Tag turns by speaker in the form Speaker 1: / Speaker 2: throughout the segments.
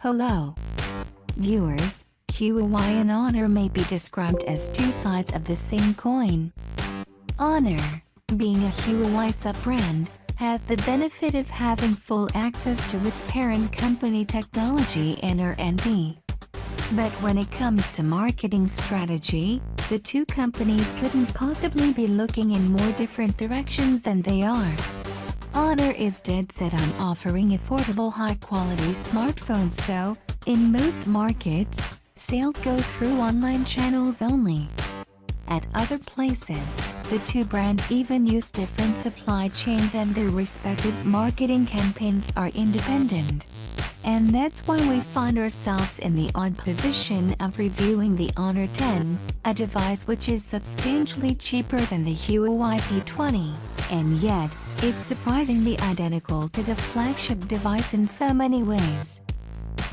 Speaker 1: Hello, viewers. Huawei and Honor may be described as two sides of the same coin. Honor, being a Huawei sub-brand, has the benefit of having full access to its parent company technology and R&D. But when it comes to marketing strategy, the two companies couldn't possibly be looking in more different directions than they are. Honor is dead set on offering affordable high-quality smartphones, so, in most markets, sales go through online channels only. At other places, the two brands even use different supply chains and their respective marketing campaigns are independent. And that's why we find ourselves in the odd position of reviewing the Honor 10, a device which is substantially cheaper than the Huawei P20, and yet, it's surprisingly identical to the flagship device in so many ways.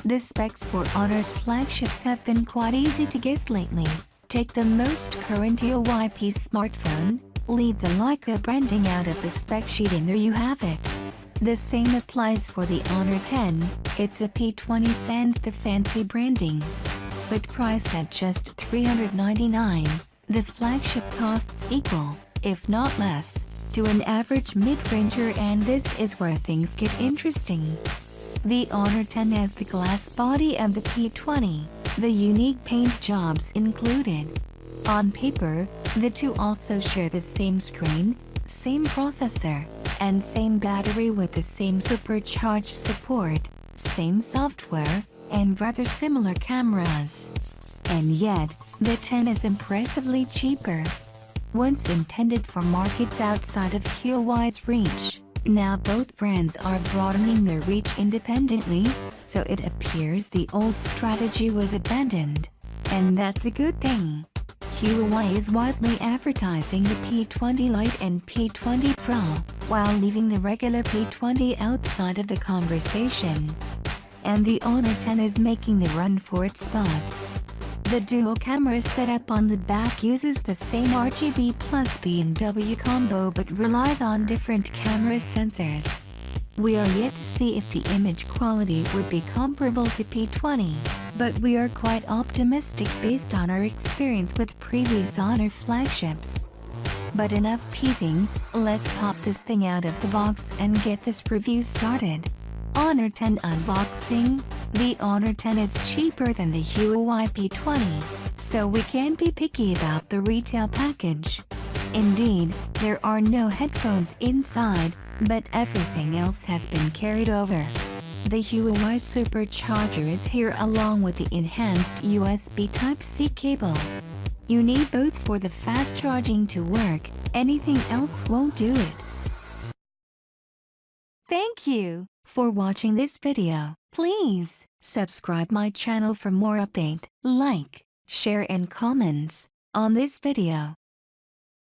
Speaker 1: The specs for Honor's flagships have been quite easy to guess lately. Take the most current Huawei P smartphone, leave the Leica branding out of the spec sheet, and there you have it. The same applies for the Honor 10, it's a P20 sans the fancy branding. But priced at just $399, the flagship costs equal, if not less, to an average mid-ranger, and this is where things get interesting. The Honor 10 has the glass body of the P20, the unique paint jobs included. On paper, the two also share the same screen, same processor, and same battery with the same supercharged support, same software, and rather similar cameras. And yet, the 10 is impressively cheaper. Once intended for markets outside of Huawei's reach, now both brands are broadening their reach independently, so it appears the old strategy was abandoned. And that's a good thing. Huawei is widely advertising the P20 Lite and P20 Pro, while leaving the regular P20 outside of the conversation. And the Honor 10 is making the run for its spot. The dual camera setup on the back uses the same RGB plus B&W combo but relies on different camera sensors. We are yet to see if the image quality would be comparable to P20, but we are quite optimistic based on our experience with previous Honor flagships. But enough teasing, let's pop this thing out of the box and get this review started. Honor 10 unboxing. The Honor 10 is cheaper than the Huawei P20, so we can't be picky about the retail package. Indeed, there are no headphones inside, but everything else has been carried over. The Huawei supercharger is here along with the enhanced USB Type-C cable. You need both for the fast charging to work, anything else won't do it. Thank you for watching this video. Please subscribe my channel for more update, like, share and comments on this video.